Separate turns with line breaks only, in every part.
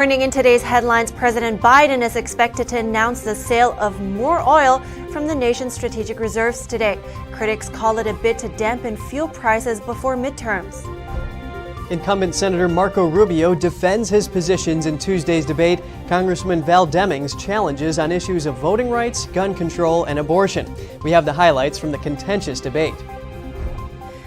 Turning in today's headlines, President Biden is expected to announce the sale of more oil from the nation's strategic reserves today. Critics call it a bid to dampen fuel prices before midterms.
Incumbent Senator Marco Rubio defends his positions in Tuesday's debate. Congressman Val Demings challenges on issues of voting rights, gun control, and abortion. We have the highlights from the contentious debate.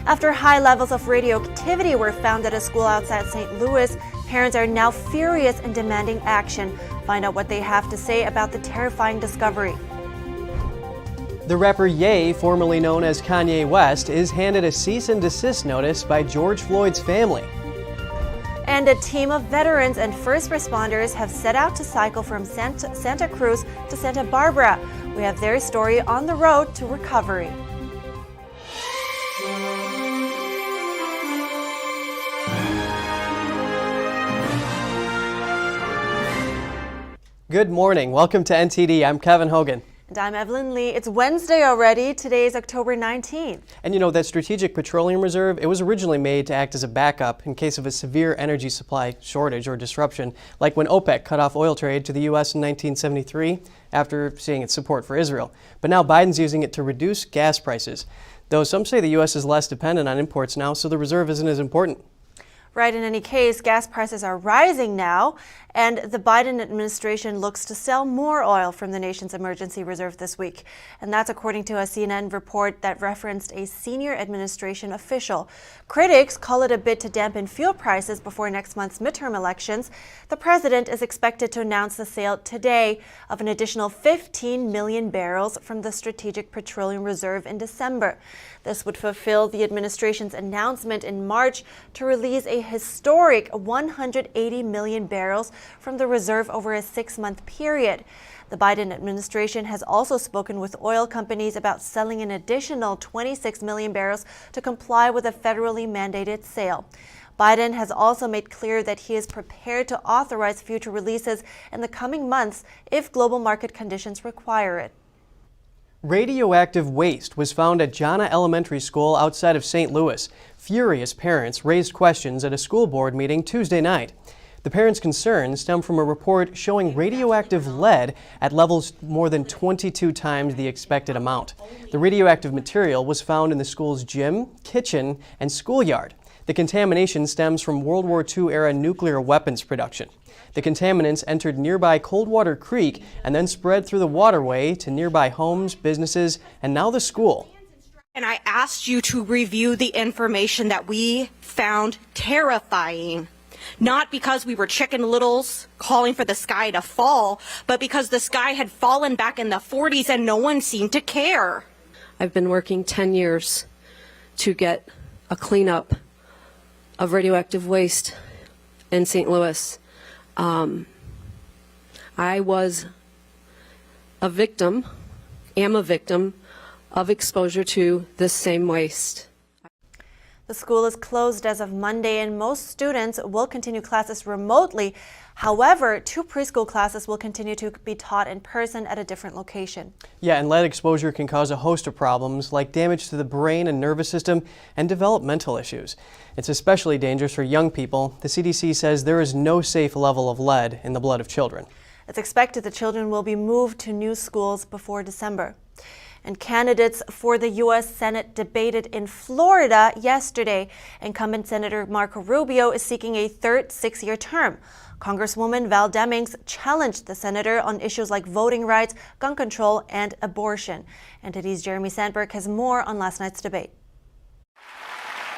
After high levels of radioactivity were found at a school outside St. Louis, parents are now furious and demanding action. Find out what they have to say about the terrifying discovery.
The rapper Ye, formerly known as Kanye West, is handed a cease and desist notice by George Floyd's family.
And a team of veterans and first responders have set out to cycle from Santa Cruz to Santa Barbara. We have their story on the road to recovery.
Good morning. Welcome to NTD. I'm Kevin Hogan.
And I'm Evelyn Lee. It's Wednesday already. Today is October 19th.
And you know, that Strategic Petroleum Reserve, it was originally made to act as a backup in case of a severe energy supply shortage or disruption, like when OPEC cut off oil trade to the U.S. in 1973 after seeing its support for Israel. But now Biden's using it to reduce gas prices. Though some say the U.S. is less dependent on imports now, so the reserve isn't as important.
Right, in any case, gas prices are rising now, and the Biden administration looks to sell more oil from the nation's emergency reserve this week. And that's according to a CNN report that referenced a senior administration official. Critics call it a bid to dampen fuel prices before next month's midterm elections. The president is expected to announce the sale today of an additional 15 million barrels from the Strategic Petroleum Reserve in December. This would fulfill the administration's announcement in March to release a historic 180 million barrels from the reserve over a 6-month period. The Biden administration has also spoken with oil companies about selling an additional 26 million barrels to comply with a federally mandated sale. Biden has also made clear that he is prepared to authorize future releases in the coming months if global market conditions require it.
Radioactive waste was found at Jana Elementary School outside of St. Louis. Furious parents raised questions at a school board meeting Tuesday night. The parents' concerns stem from a report showing radioactive lead at levels more than 22 times the expected amount. The radioactive material was found in the school's gym, kitchen, and schoolyard. The contamination stems from World War II-era nuclear weapons production. The contaminants entered nearby Coldwater Creek and then spread through the waterway to nearby homes, businesses, and now the school.
And I asked you to review the information that we found terrifying, not because we were chicken littles calling for the sky to fall, but because the sky had fallen back in the 40s and no one seemed to care.
I've been working 10 years to get a cleanup of radioactive waste in St. Louis. I was a victim, am a victim of exposure to this same waste.
The school is closed as of Monday, and most students will continue classes remotely. However, 2 preschool classes will continue to be taught in person at a different location.
Yeah, and lead exposure can cause a host of problems like damage to the brain and nervous system and developmental issues. It's especially dangerous for young people. The CDC says there is no safe level of lead in the blood of children.
It's expected the children will be moved to new schools before December. And candidates for the U.S. Senate debated in Florida yesterday. Incumbent Senator Marco Rubio is seeking a third 6-year term. Congresswoman Val Demings challenged the senator on issues like voting rights, gun control, and abortion. NTD's Jeremy Sandberg has more on last night's debate.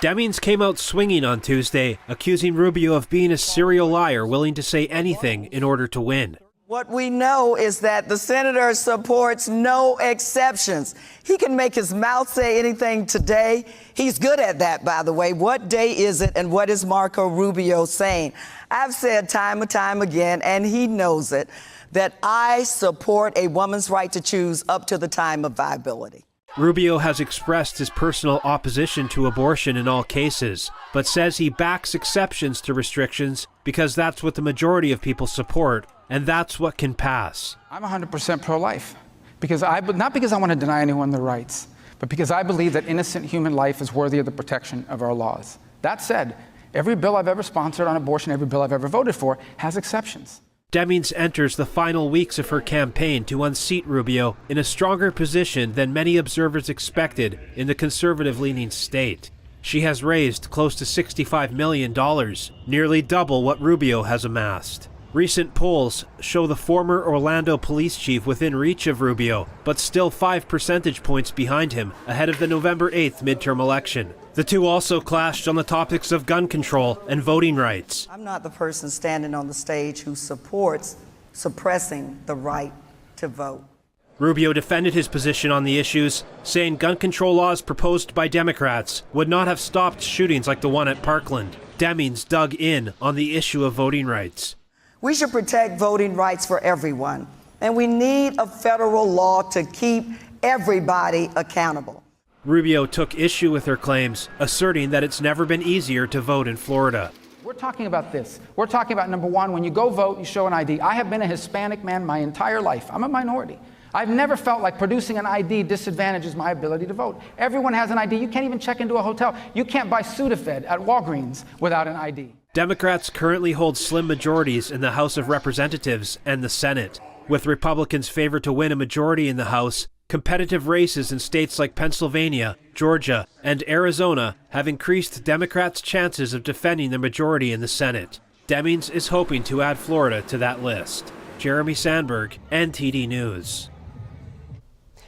Demings came out swinging on Tuesday, accusing Rubio of being a serial liar willing to say anything in order to win.
What we know is that the senator supports no exceptions. He can make his mouth say anything today. He's good at that, by the way. What day is it, and what is Marco Rubio saying? I've said time and time again, and he knows it, that I support a woman's right to choose up to the time of viability.
Rubio has expressed his personal opposition to abortion in all cases, but says he backs exceptions to restrictions because that's what the majority of people support, and that's what can pass.
I'm 100% pro-life, not because I want to deny anyone their rights, but because I believe that innocent human life is worthy of the protection of our laws. That said, Every bill I've ever sponsored on abortion, every bill I've ever voted for, has exceptions.
Demings enters the final weeks of her campaign to unseat Rubio in a stronger position than many observers expected in the conservative-leaning state. She has raised close to $65 million, nearly double what Rubio has amassed. Recent polls show the former Orlando police chief within reach of Rubio, but still 5 percentage points behind him ahead of the November 8th midterm election. The two also clashed on the topics of gun control and voting rights.
I'm not the person standing on the stage who supports suppressing the right to vote.
Rubio defended his position on the issues, saying gun control laws proposed by Democrats would not have stopped shootings like the one at Parkland. Demings dug in on the issue of voting rights.
We should protect voting rights for everyone, and we need a federal law to keep everybody accountable.
Rubio took issue with her claims, asserting that it's never been easier to vote in Florida.
We're talking about this. We're talking about, number one, when you go vote, you show an ID. I have been a Hispanic man my entire life. I'm a minority. I've never felt like producing an ID disadvantages my ability to vote. Everyone has an ID. You can't even check into a hotel. You can't buy Sudafed at Walgreens without an ID.
Democrats currently hold slim majorities in the House of Representatives and the Senate. With Republicans favored to win a majority in the House, competitive races in states like Pennsylvania, Georgia, and Arizona have increased Democrats' chances of defending their majority in the Senate. Demings is hoping to add Florida to that list. Jeremy Sandberg, NTD News.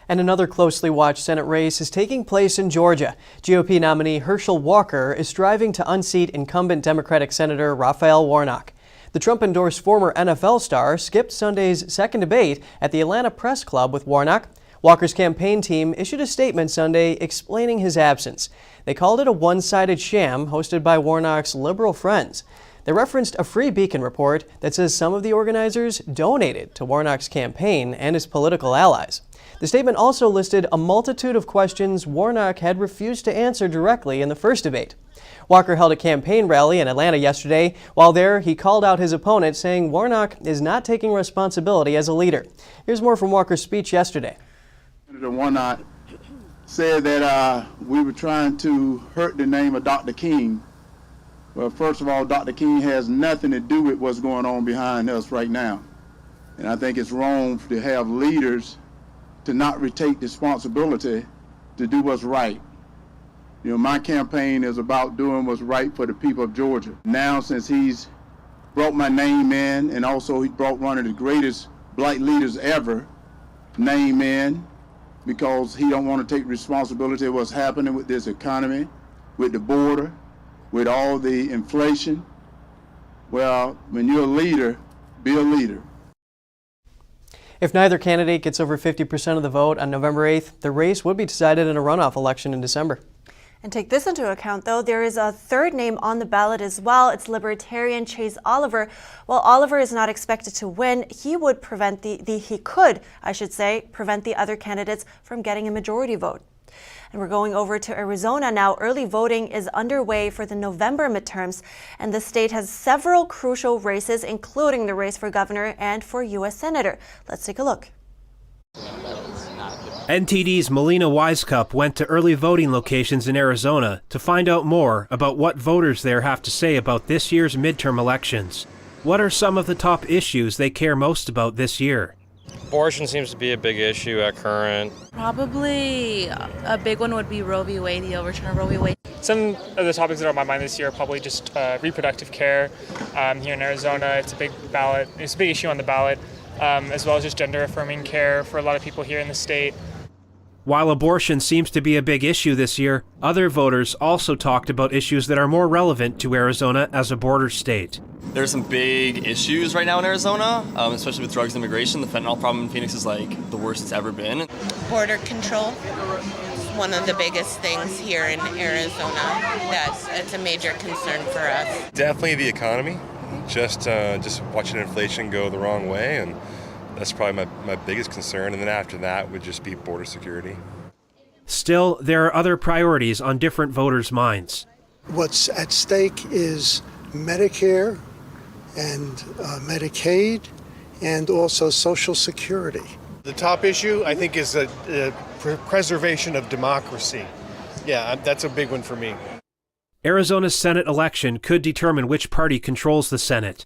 And another closely watched Senate race is taking place in Georgia. GOP nominee Herschel Walker is striving to unseat incumbent Democratic Senator Raphael Warnock. The Trump-endorsed former NFL star skipped Sunday's second debate at the Atlanta Press Club with Warnock. Walker's campaign team issued a statement Sunday explaining his absence. They called it a one-sided sham hosted by Warnock's liberal friends. They referenced a Free Beacon report that says some of the organizers donated to Warnock's campaign and his political allies. The statement also listed a multitude of questions Warnock had refused to answer directly in the first debate. Walker held a campaign rally in Atlanta yesterday. While there, he called out his opponent, saying Warnock is not taking responsibility as a leader. Here's more from Walker's speech yesterday.
Senator Warnock said that we were trying to hurt the name of Dr. King. Well, first of all, Dr. King has nothing to do with what's going on behind us right now. And I think it's wrong to have leaders to not retake responsibility to do what's right. You know, my campaign is about doing what's right for the people of Georgia. Now, since he's brought my name in, and also he brought one of the greatest black leaders ever name in, because he don't want to take responsibility of what's happening with this economy, with the border, with all the inflation. Well, when you're a leader, be a leader.
If neither candidate gets over 50% of the vote on November 8th, the race would be decided in a runoff election in December.
And take this into account, though, there is a third name on the ballot as well. It's Libertarian Chase Oliver. While Oliver is not expected to win, he would prevent he could prevent the other candidates from getting a majority vote. And we're going over to Arizona now. Early voting is underway for the November midterms, and the state has several crucial races, including the race for governor and for U.S. Senator. Let's take a look.
NTD's Melina Wisecup went to early voting locations in Arizona to find out more about what voters there have to say about this year's midterm elections. What are some of the top issues they care most about this year?
Abortion seems to be a big issue at current.
Probably a big one would be Roe v. Wade, the overturn of Roe v. Wade.
Some of the topics that are on my mind this year are probably just reproductive care. Here in Arizona, it's a big ballot. It's a big issue on the ballot, as well as just gender-affirming care for a lot of people here in the state.
While abortion seems to be a big issue this year, other voters also talked about issues that are more relevant to Arizona as a border state.
There's some big issues right now in Arizona, especially with drugs and immigration. The fentanyl problem in Phoenix is like the worst it's ever been.
Border control is one of the biggest things here in Arizona. It's a major concern for us.
Definitely the economy. Just watching inflation go the wrong way, and that's probably my biggest concern. And then after that would just be border security.
Still, there are other priorities on different voters' minds.
What's at stake is Medicare and Medicaid and also Social Security.
The top issue, I think, is the preservation of democracy. Yeah, that's a big one for me.
Arizona's Senate election could determine which party controls the Senate.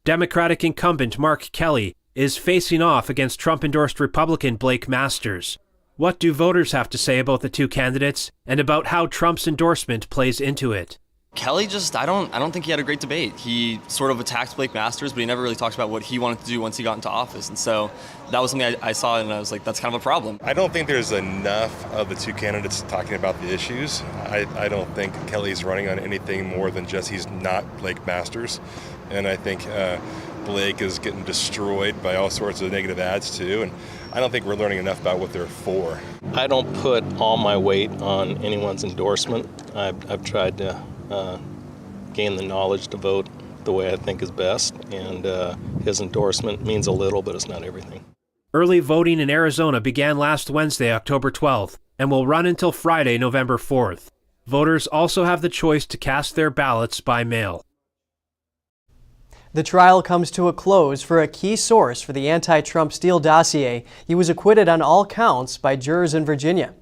Democratic incumbent Mark Kelly is facing off against Trump-endorsed Republican Blake Masters. What do voters have to say about the two candidates and about how Trump's endorsement plays into it?
Kelly I don't think he had a great debate. He sort of attacked Blake Masters, but he never really talked about what he wanted to do once he got into office. And so that was something I saw, and I was like, that's kind of a problem.
I don't think there's enough of the two candidates talking about the issues. I don't think Kelly's running on anything more than just he's not Blake Masters. And I think Blake is getting destroyed by all sorts of negative ads too. And I don't think we're learning enough about what they're for.
I don't put all my weight on anyone's endorsement. I've tried to gain the knowledge to vote the way I think is best, and his endorsement means a little, but it's not everything.
Early voting in Arizona began last Wednesday, October 12th, and will run until Friday, November 4th. Voters also have the choice to cast their ballots by mail.
The trial comes to a close for a key source for the anti-Trump Steele dossier. He was acquitted on all counts by jurors in Virginia.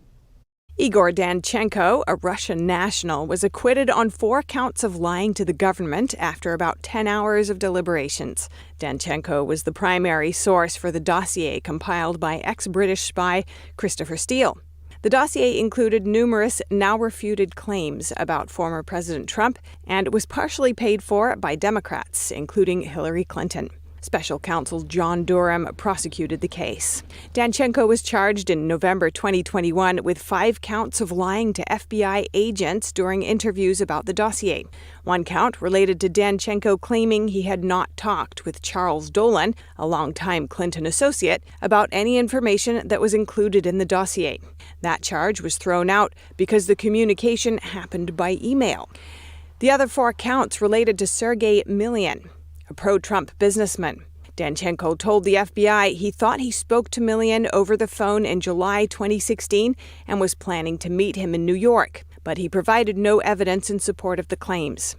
Igor Danchenko, a Russian national, was acquitted on 4 counts of lying to the government after about 10 hours of deliberations. Danchenko was the primary source for the dossier compiled by ex-British spy Christopher Steele. The dossier included numerous now-refuted claims about former President Trump and was partially paid for by Democrats, including Hillary Clinton. Special counsel John Durham prosecuted the case. Danchenko was charged in November 2021 with 5 counts of lying to FBI agents during interviews about the dossier. 1 count related to Danchenko claiming he had not talked with Charles Dolan, a longtime Clinton associate, about any information that was included in the dossier. That charge was thrown out because the communication happened by email. The other 4 counts related to Sergei Milian, a pro-Trump businessman. Danchenko told the FBI he thought he spoke to Milian over the phone in July 2016 and was planning to meet him in New York, but he provided no evidence in support of the claims.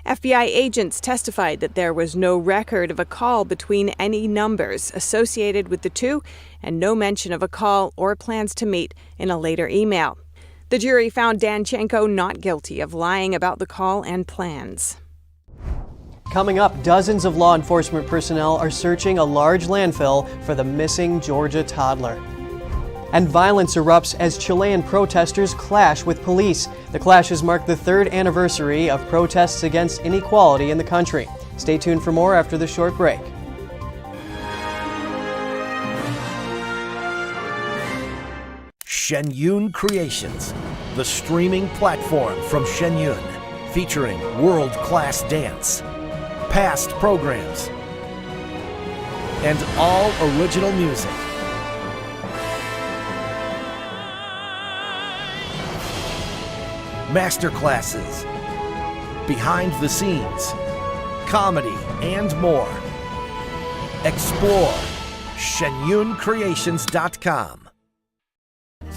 FBI agents testified that there was no record of a call between any numbers associated with the two and no mention of a call or plans to meet in a later email. The jury found Danchenko not guilty of lying about the call and plans.
Coming up, dozens of law enforcement personnel are searching a large landfill for the missing Georgia toddler. And violence erupts as Chilean protesters clash with police. The clashes mark the 3rd anniversary of protests against inequality in the country. Stay tuned for more after this short break.
Shenyun Creations, the streaming platform from Shenyun, featuring world-class dance, past programs, and all original music. Masterclasses, behind the scenes, comedy, and more. Explore shenyuncreations.com.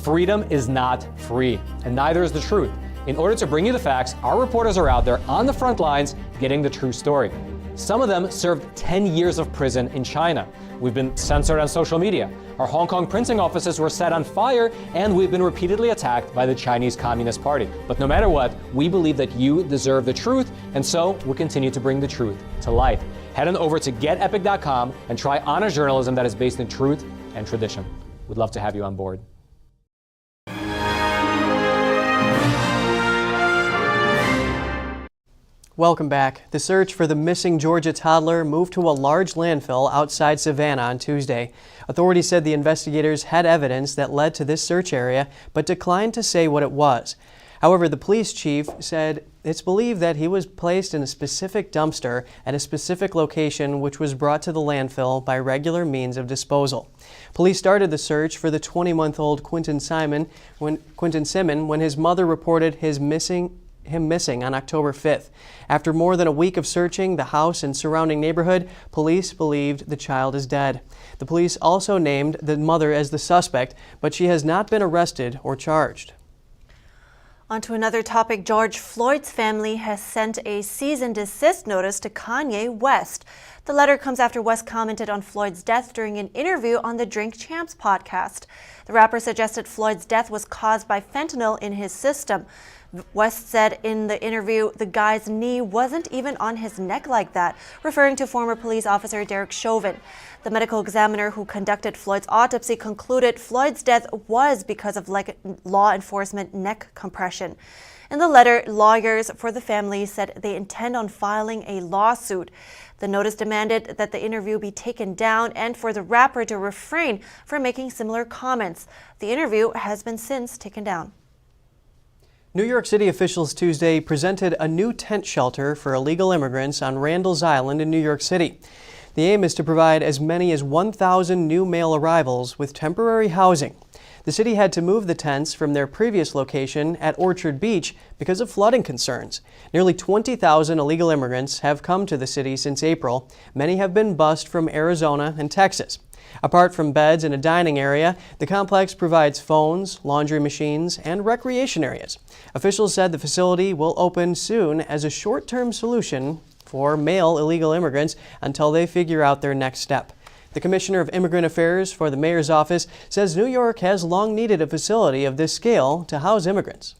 Freedom is not free, and neither is the truth. In order to bring you the facts, our reporters are out there on the front lines getting the true story. Some of them served 10 years of prison in China. We've been censored on social media. Our Hong Kong printing offices were set on fire, and we've been repeatedly attacked by the Chinese Communist Party. But no matter what, we believe that you deserve the truth, and so we'll continue to bring the truth to light. Head on over to getepic.com and try honest journalism that is based in truth and tradition. We'd love to have you on board.
Welcome back. The search for the missing Georgia toddler moved to a large landfill outside Savannah on Tuesday. Authorities said the investigators had evidence that led to this search area, but declined to say what it was. However, the police chief said it's believed that he was placed in a specific dumpster at a specific location, which was brought to the landfill by regular means of disposal. Police started the search for the 20-month-old Quentin Simon when his mother reported him missing on October 5th. After more than a week of searching the house and surrounding neighborhood, police believed the child is dead. The police also named the mother as the suspect, but she has not been arrested or charged.
On to another topic. George Floyd's family has sent a cease and desist notice to Kanye West. The letter comes after West commented on Floyd's death during an interview on the Drink Champs podcast. The rapper suggested Floyd's death was caused by fentanyl in his system. West said in the interview the guy's knee wasn't even on his neck like that, referring to former police officer Derek Chauvin. The medical examiner who conducted Floyd's autopsy concluded Floyd's death was because of law enforcement neck compression. In the letter, lawyers for the family said they intend on filing a lawsuit. The notice demanded that the interview be taken down and for the rapper to refrain from making similar comments. The interview has been since taken down.
New York City officials Tuesday presented a new tent shelter for illegal immigrants on Randall's Island in New York City. The aim is to provide as many as 1,000 new male arrivals with temporary housing. The city had to move the tents from their previous location at Orchard Beach because of flooding concerns. Nearly 20,000 illegal immigrants have come to the city since April. Many have been bused from Arizona and Texas. Apart from beds and a dining area, the complex provides phones, laundry machines, and recreation areas. Officials said the facility will open soon as a short-term solution for male illegal immigrants until they figure out their next step. The Commissioner of Immigrant Affairs for the Mayor's Office says New York has long needed a facility of this scale to house immigrants.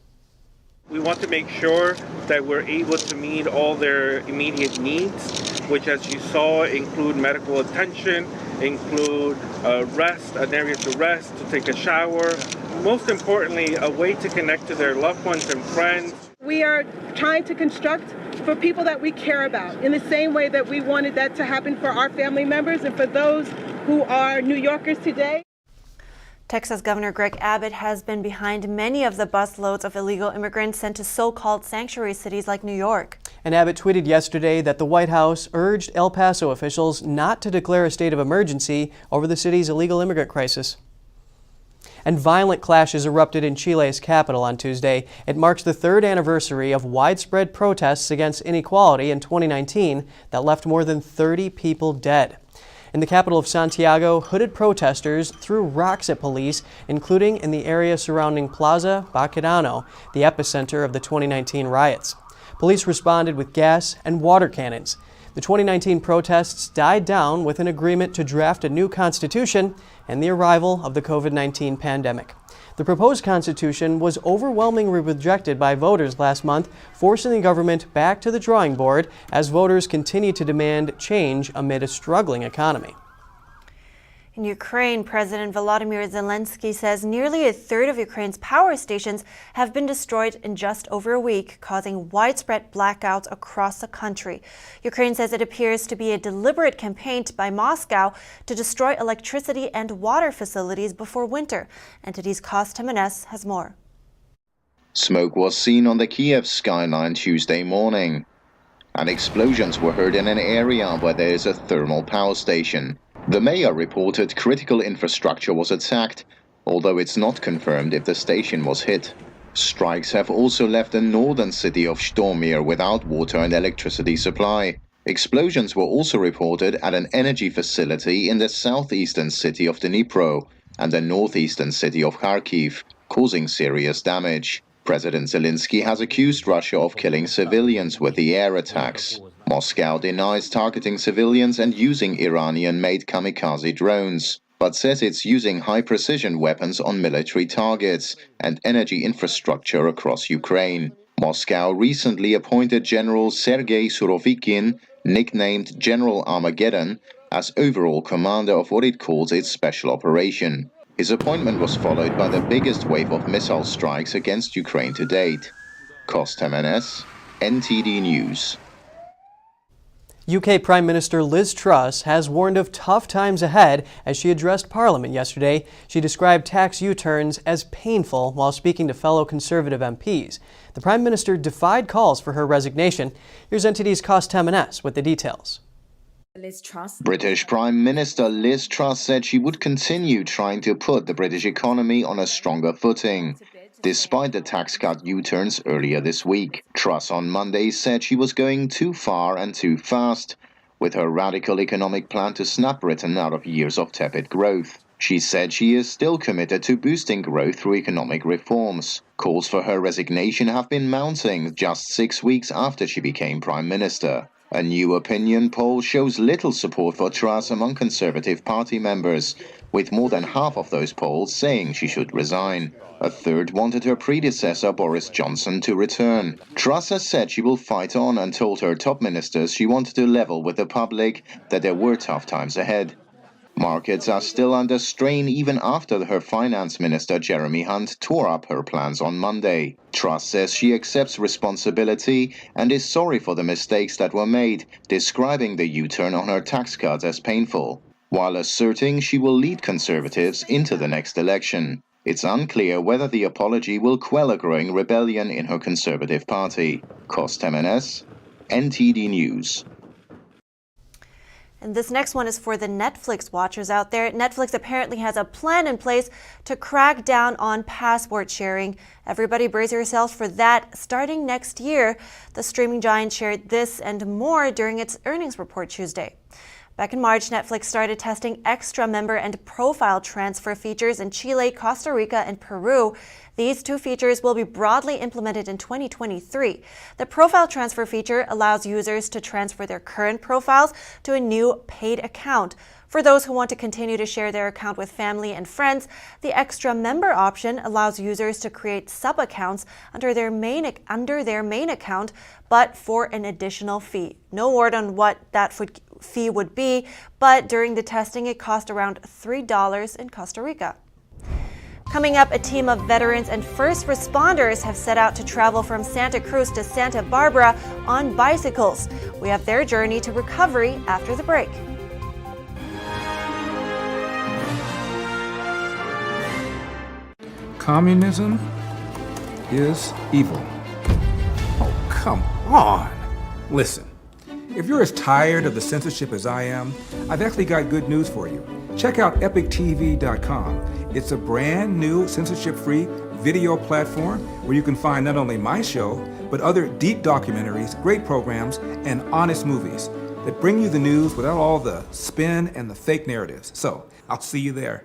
We want to make sure that we're able to meet all their immediate needs, which, as you saw, include medical attention, include rest, an area to rest, to take a shower. Most importantly, a way to connect to their loved ones and friends.
We are trying to construct for people that we care about in the same way that we wanted that to happen for our family members and for those who are New Yorkers today.
Texas Governor Greg Abbott has been behind many of the busloads of illegal immigrants sent to so-called sanctuary cities like New York.
And Abbott tweeted yesterday that the White House urged El Paso officials not to declare a state of emergency over the city's illegal immigrant crisis. And violent clashes erupted in Chile's capital on Tuesday. It marks the third anniversary of widespread protests against inequality in 2019 that left more than 30 people dead. In the capital of Santiago, hooded protesters threw rocks at police, including in the area surrounding Plaza Baquedano, the epicenter of the 2019 riots. Police responded with gas and water cannons. The 2019 protests died down with an agreement to draft a new constitution and the arrival of the COVID-19 pandemic. The proposed constitution was overwhelmingly rejected by voters last month, forcing the government back to the drawing board as voters continue to demand change amid a struggling economy.
In Ukraine, President Volodymyr Zelensky says nearly a third of Ukraine's power stations have been destroyed in just over a week, causing widespread blackouts across the country. Ukraine says it appears to be a deliberate campaign by Moscow to destroy electricity and water facilities before winter. NTD's Kos Temenes has more.
Smoke was seen on the Kiev skyline Tuesday morning, and explosions were heard in an area where there is a thermal power station. The mayor reported critical infrastructure was attacked, although it's not confirmed if the station was hit. Strikes have also left the northern city of Zhytomyr without water and electricity supply. Explosions were also reported at an energy facility in the southeastern city of Dnipro and the northeastern city of Kharkiv, causing serious damage. President Zelensky has accused Russia of killing civilians with the air attacks. Moscow denies targeting civilians and using Iranian-made kamikaze drones, but says it's using high-precision weapons on military targets and energy infrastructure across Ukraine. Moscow recently appointed General Sergei Surovikin, nicknamed General Armageddon, as overall commander of what it calls its special operation. His appointment was followed by the biggest wave of missile strikes against Ukraine to date. Kos Temenes, NTD News.
UK Prime Minister Liz Truss has warned of tough times ahead as she addressed Parliament yesterday. She described tax U-turns as painful while speaking to fellow Conservative MPs. The Prime Minister defied calls for her resignation. Here's NTD's Kos Temenes with the details.
British Prime Minister Liz Truss said she would continue trying to put the British economy on a stronger footing, despite the tax cut U-turns earlier this week. Truss on Monday said she was going too far and too fast with her radical economic plan to snap Britain out of years of tepid growth. She said she is still committed to boosting growth through economic reforms. Calls for her resignation have been mounting just 6 weeks after she became Prime Minister. A new opinion poll shows little support for Truss among Conservative Party members, with more than half of those polls saying she should resign. A third wanted her predecessor Boris Johnson to return. Truss has said she will fight on and told her top ministers she wanted to level with the public, that there were tough times ahead. Markets are still under strain even after her finance minister Jeremy Hunt tore up her plans on Monday. Truss says she accepts responsibility and is sorry for the mistakes that were made, describing the U-turn on her tax cuts as painful, while asserting she will lead Conservatives into the next election. It's unclear whether the apology will quell a growing rebellion in her Conservative Party. Cost Jimenez, NTD News.
And this next one is for the Netflix watchers out there. Netflix apparently has a plan in place to crack down on password sharing. Everybody brace yourselves for that starting next year. The streaming giant shared this and more during its earnings report Tuesday. Back in March, Netflix started testing extra member and profile transfer features in Chile, Costa Rica, and Peru. These two features will be broadly implemented in 2023. The profile transfer feature allows users to transfer their current profiles to a new paid account. For those who want to continue to share their account with family and friends, the extra member option allows users to create sub-accounts under their main account, but for an additional fee. No word on what that fee would be, but during the testing it cost around $3 in Costa Rica. Coming up, a team of veterans and first responders have set out to travel from Santa Cruz to Santa Barbara on bicycles. We have their journey to recovery after the break.
Communism is evil. Oh, come on. Listen, if you're as tired of the censorship as I am, I've actually got good news for you. Check out epictv.com. It's a brand new censorship-free video platform where you can find not only my show, but other deep documentaries, great programs, and honest movies that bring you the news without all the spin and the fake narratives. So, I'll see you there.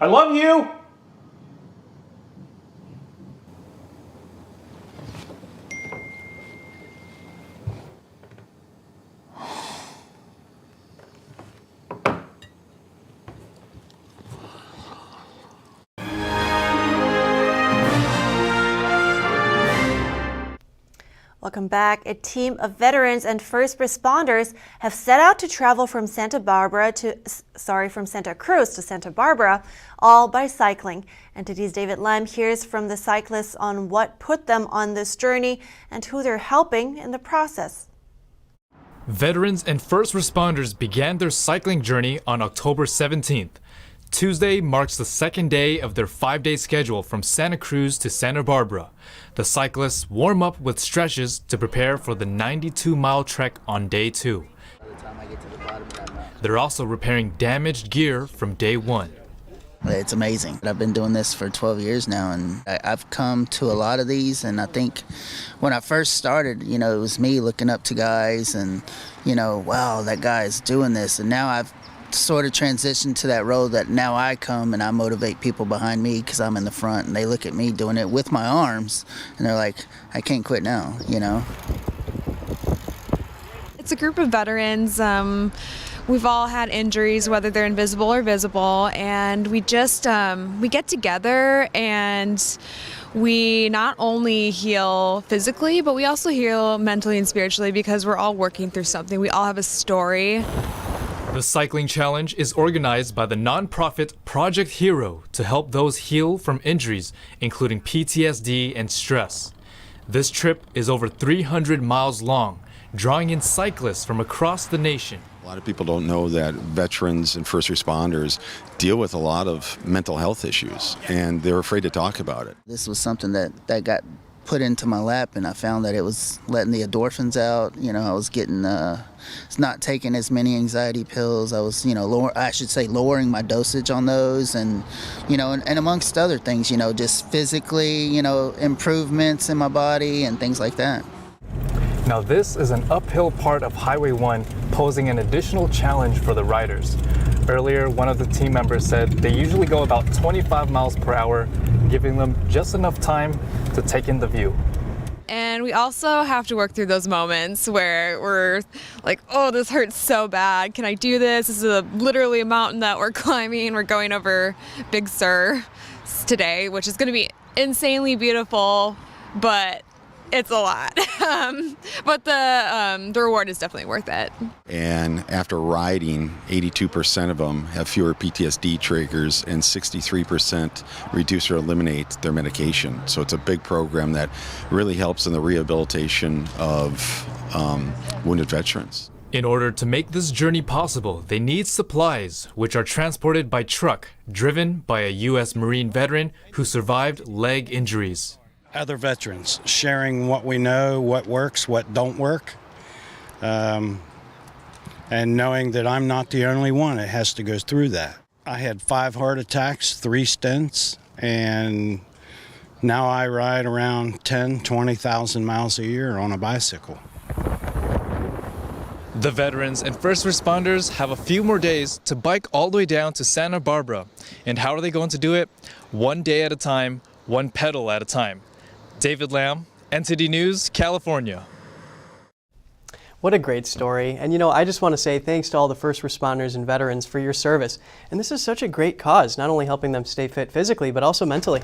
I love you!
Welcome back. A team of veterans and first responders have set out to travel from Santa Cruz to Santa Barbara, all by cycling. NTD's David Lem hears from the cyclists on what put them on this journey and who they're helping in the process.
Veterans and first responders began their cycling journey on October 17th. Tuesday marks the second day of their 5-day schedule from Santa Cruz to Santa Barbara. The cyclists warm up with stretches to prepare for the 92-mile trek on day 2. They're also repairing damaged gear from day 1.
It's amazing. I've been doing this for 12 years now, and I've come to a lot of these, and I think when I first started, it was me looking up to guys and, wow, that guy's doing this, and now I've sort of transitioned to that role that now I come and I motivate people behind me because I'm in the front and they look at me doing it with my arms and they're like, I can't quit now,
It's a group of veterans. We've all had injuries, whether they're invisible or visible, and we just we get together and we not only heal physically, but we also heal mentally and spiritually because we're all working through something. We all have a story.
The cycling challenge is organized by the nonprofit Project Hero to help those heal from injuries, including PTSD and stress. This trip is over 300 miles long, drawing in cyclists from across the nation.
A lot of people don't know that veterans and first responders deal with a lot of mental health issues, and they're afraid to talk about it.
This was something that got put into my lap, and I found that it was letting the endorphins out. I was getting, not taking as many anxiety pills. I was, lowering my dosage on those, and amongst other things, just physically, improvements in my body and things like that.
Now this is an uphill part of Highway 1, posing an additional challenge for the riders. Earlier, one of the team members said they usually go about 25 miles per hour, giving them just enough time to take in the view.
And we also have to work through those moments where we're like, oh, this hurts so bad. Can I do this? This is literally a mountain that we're climbing. We're going over Big Sur today, which is going to be insanely beautiful, but it's a lot. But the reward is definitely worth it.
And after riding, 82% of them have fewer PTSD triggers and 63% reduce or eliminate their medication. So it's a big program that really helps in the rehabilitation of wounded veterans.
In order to make this journey possible, they need supplies, which are transported by truck, driven by a U.S. Marine veteran who survived leg injuries.
Other veterans, sharing what we know, what works, what don't work, and knowing that I'm not the only one that has to go through that. I had 5 heart attacks, 3 stents, and now I ride around 20,000 miles a year on a bicycle.
The veterans and first responders have a few more days to bike all the way down to Santa Barbara. And how are they going to do it? One day at a time, one pedal at a time. David Lamb, NTD News, California.
What a great story. And you know, I just want to say thanks to all the first responders and veterans for your service. And this is such a great cause, not only helping them stay fit physically, but also mentally.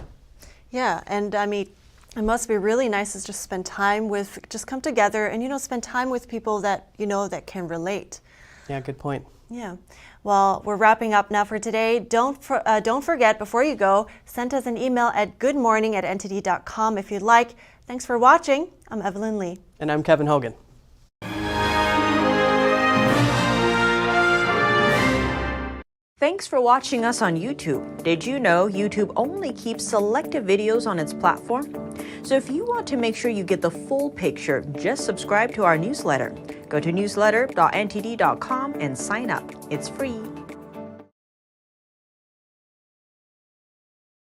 Yeah, and I mean, it must be really nice to just spend time with, just come together and, you know, spend time with people that, you know, that can relate.
Yeah, good point.
Yeah. Well, we're wrapping up now for today. Don't forget, before you go, send us an email at goodmorning@ntd.com if you'd like. Thanks for watching. I'm Evelyn Lee.
And I'm Kevin Hogan.
Thanks for watching us on YouTube. Did you know YouTube only keeps selective videos on its platform? So if you want to make sure you get the full picture, just subscribe to our newsletter. Go to newsletter.ntd.com and sign up. It's free.